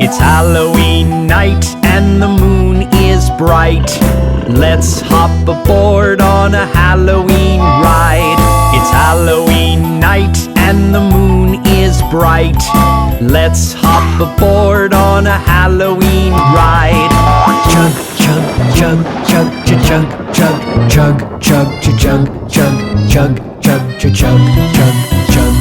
It's Halloween night and the moon is bright. Let's hop aboard on a Halloween ride. It's Halloween night and the moon is bright. Let's hop aboard on a Halloween ride. Chug, chug, chug, chug, chug, chug, chug, chug, chug, chug, chug, chug, chug, chug, chug, chug.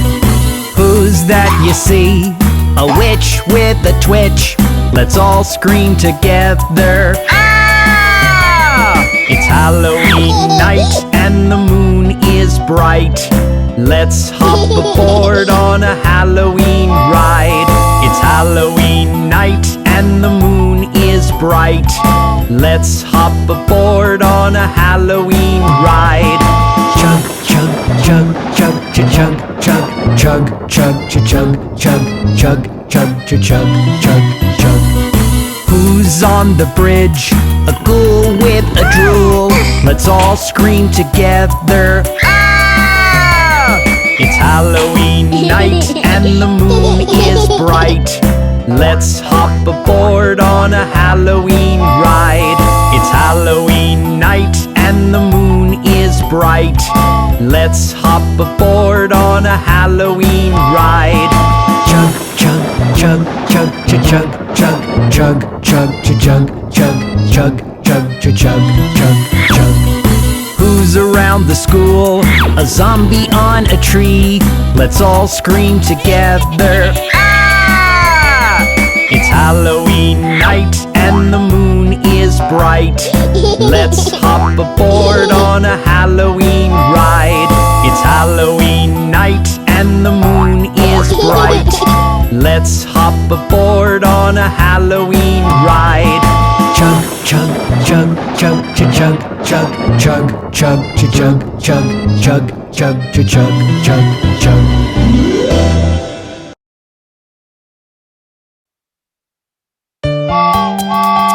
Who's that you see? A witch with a twitch. Let's all scream together. Ah! It's Halloween night and the moon is bright. Let's hop aboard on a Halloween ride. It's Halloween night and the moon is bright. Let's hop aboard on a Halloween ride. Chug, chug, chug, chug, chug, chug, chug, chug, chug, chug, chug, chug, chug, chug, chug, chug. Who's on the bridge? A ghoul with a drool. Let's all scream together. Ah! It's Halloween night and the moon is bright. Let's hop aboard on a Halloween ride. It's Halloween night and the moon is bright. Let's hop aboard on a Halloween ride. Chug, chug, chug, chug, chug, chug, chug, chug, chug, chug, chug, chug, chug, chug, chug. Who's around the school? A zombie on a tree. Let's all scream together. Ah! It's Halloween night and the moon is bright. Let's hop aboard on a Halloween ride. It's Halloween night and the moon is bright. Let's hop aboard on a Halloween ride. Chug, chug, chug, chug, chug, chug, chug, chug, chug, chug, chug, chug, chug, chug, chug, chug.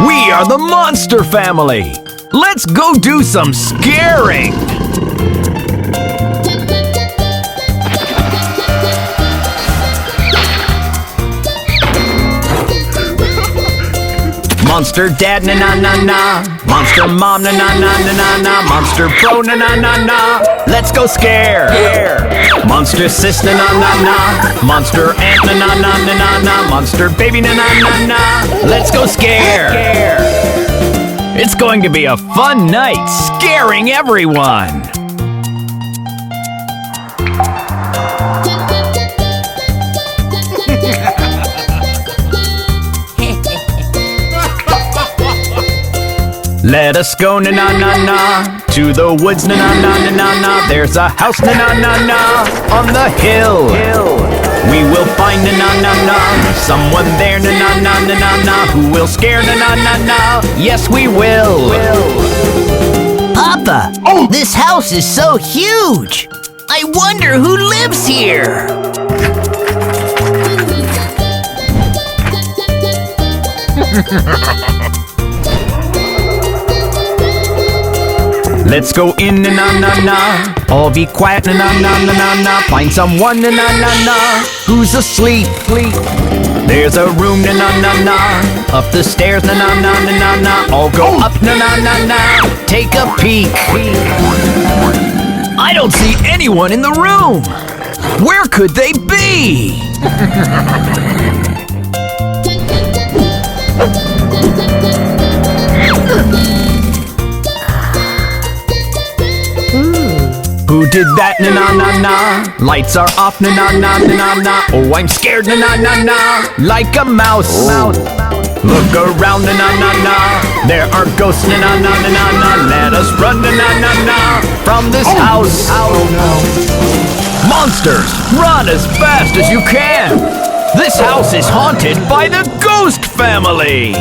We are the Monster Family! Let's go do some scaring! Monster Dad na na na na, Monster Mom na na na na na na, Monster Bro na na na na. Let's go scare! Monster Sis na na na na, Monster Aunt na na na na na na, Monster Baby na na na na. Let's go scare! It's going to be a fun night scaring everyone! Let us go na na na na to the woods na na na na na na. There's a house na na na na on the hill. We will find na na na na someone there na na na na na na who will scare na na na na. Yes, we will. Papa, this house is so huge. I wonder who lives here. Let's go in na na na na. All be quiet na na na na na na. Find someone na na na na who's asleep. There's a room na na na na. Up the stairs na na na na na na. All go up na na na na. Take a peek. I don't see anyone in the room. Where could they be? Who did that na na na na? Lights are off na na na na na na. Oh, I'm scared na na na na. Like a mouse. Look around na na na na. There are ghosts na na na na na na. Let us run na na na na from this house. Monsters, run as fast as you can. This house is haunted by the ghost family.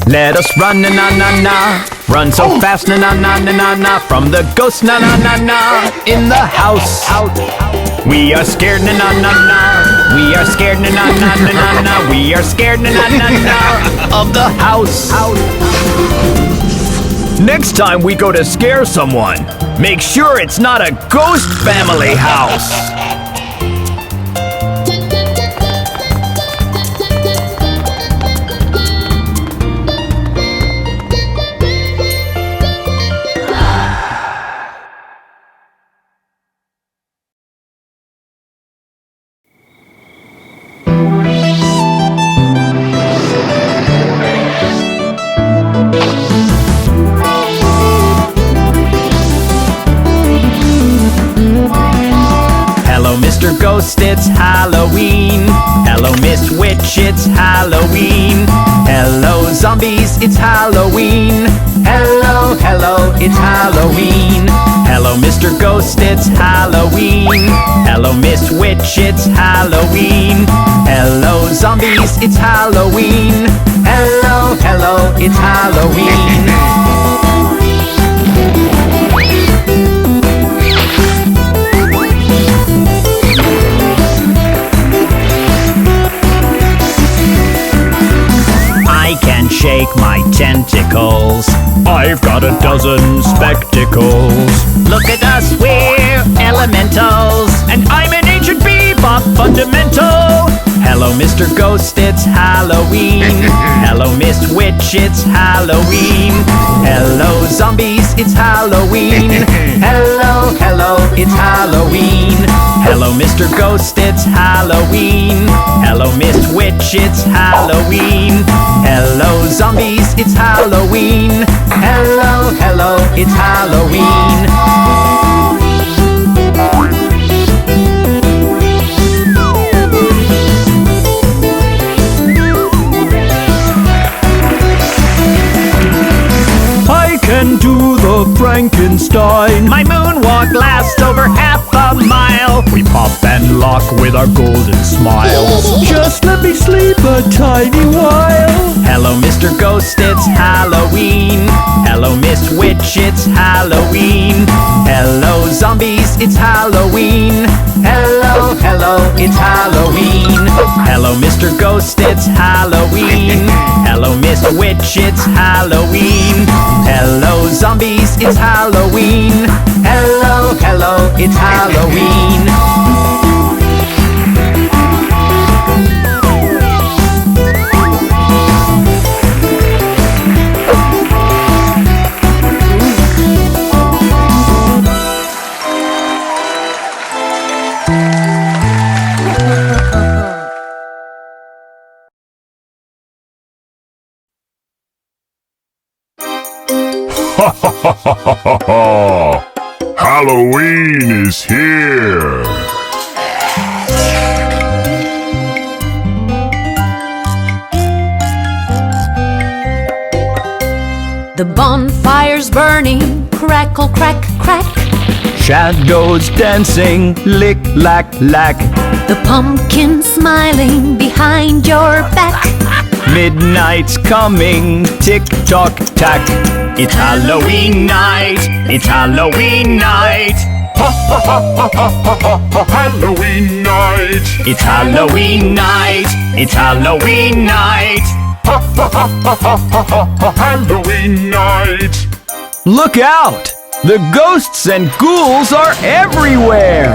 Let us run na na na na. Run so fast na na na na na na from the ghost na na na na in the house. We are scared na na na na. We are scared na na na na na na. We are scared na na na na of the house. Next time we go to scare someone, make sure it's not a ghost family house. Mr. Ghost, it's Halloween. Hello, Miss Witch, it's Halloween. Hello, zombies, it's Halloween. Hello, hello, it's Halloween. Hello, Mr. Ghost, it's Halloween. Hello, Miss Witch, it's Halloween. Hello, zombies, it's Halloween. Hello, hello, it's Halloween. I can shake my tentacles. I've got a dozen spectacles. Look at us, we're elementals. And I'm an ancient bebop fundamental. Hello, Mr. Ghost, it's Halloween. Hello, Miss Witch, it's Halloween. Hello, zombies, it's Halloween. Hello, hello, it's Halloween. Hello, Mr. Ghost, it's Halloween. Hello, Miss Witch, it's Halloween. Hello, zombies, it's Halloween. Hello, hello, it's Halloween. I can do the Frankenstein. My moonwalk lasts over half a mile. We pop and lock with our golden smiles. Just let me sleep a tiny while. Hello, Mr. Ghost, it's Halloween. Hello, Miss Witch, it's Halloween. Hello, zombies, it's Halloween. Hello, hello, it's Halloween. Hello, Mr. Ghost, it's Halloween. Hello, Miss Witch, it's Halloween. Hello, zombies, it's Halloween. Hello, hello, it's Halloween. Ha ha ha ha ha ha ha! Halloween is here! The bonfire's burning, crackle, crack, crack. Shadows dancing, lick, lack, lack. The pumpkin smiling behind your back. Midnight's coming, tick tock tack. It's Halloween night, it's Halloween night. Ha ha ha ha ha ha ha ha! Halloween night! It's Halloween night, it's Halloween night. Ha ha ha ha ha ha ha ha! Halloween night! Look out! The ghosts and ghouls are everywhere!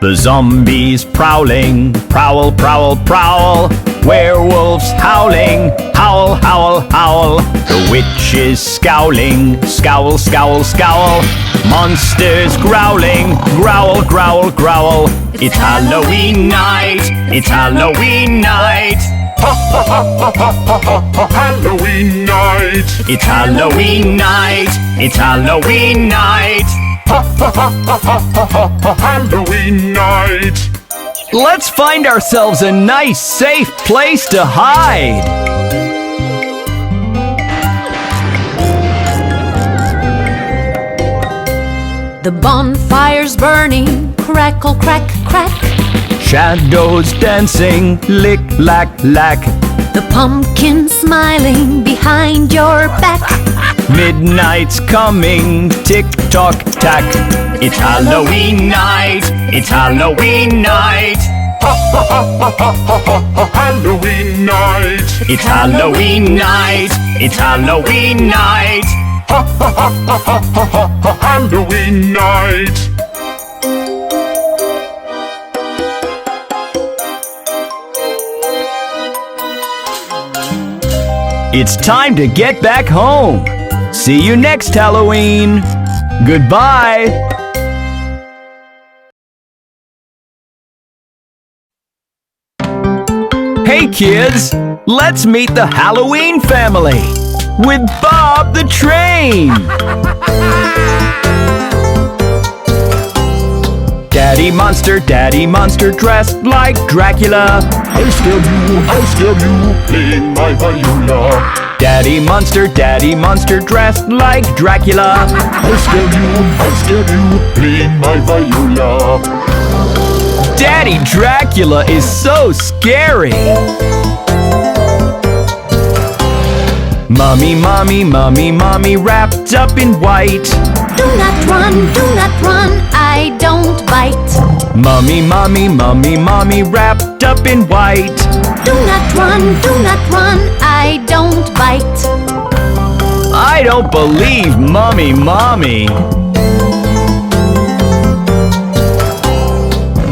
The zombies prowling, prowl, prowl, prowl. Werewolves howling, howl, howl, howl. The witches scowling, scowl, scowl, scowl. Monsters growling, growl, growl, growl. It's Halloween night, it's Halloween night. Ha ha ha ha ha ha ha ha! Halloween night! It's Halloween night, it's Halloween night. Ha ha ha ha ha ha ha ha! Halloween night! Let's find ourselves a nice, safe place to hide. The bonfire's burning, crackle, crack, crack. Shadows dancing, lick, lack, lack. The pumpkin smiling behind your back. Midnight's coming, tick tock tack. It's Halloween night, it's Halloween night. Ha Halloween night. It's Halloween night. It's Halloween night. Halloween night. It's time to get back home. See you next Halloween. Goodbye. Hey kids, let's meet the Halloween family with Bob the Train. Daddy Monster dressed like Dracula. I scare you, playing my viola. Daddy Monster dressed like Dracula. I scare you, playing my viola. Daddy Dracula is so scary. Mommy wrapped up in white. Do not run, I don't bite. Mommy wrapped up in white. Do not run, I don't bite. I don't believe Mommy.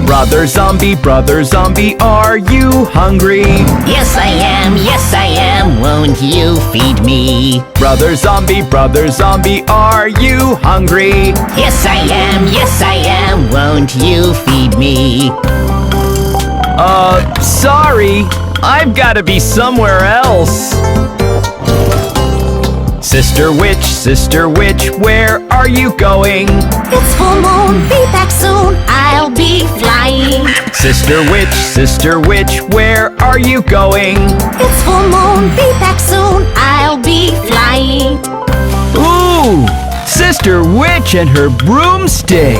Brother Zombie, are you hungry? Yes, I am. Won't you feed me? Brother Zombie, are you hungry? Yes, I am. Won't you feed me? Sorry. I've gotta be somewhere else. Sister Witch, where are you going? It's full moon, be back soon, I'll be flying. Sister Witch, where are you going? It's full moon, be back soon, I'll be flying. Ooh, Sister Witch and her broomstick.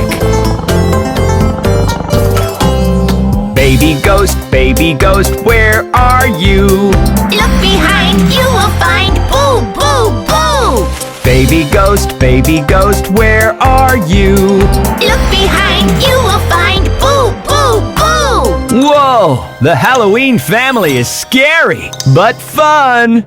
Baby ghost, where are you? Look behind, you will find boo, boo, boo. Baby ghost, where are you? Look behind, you will find boo, boo, boo. Whoa, the Halloween family is scary, but fun.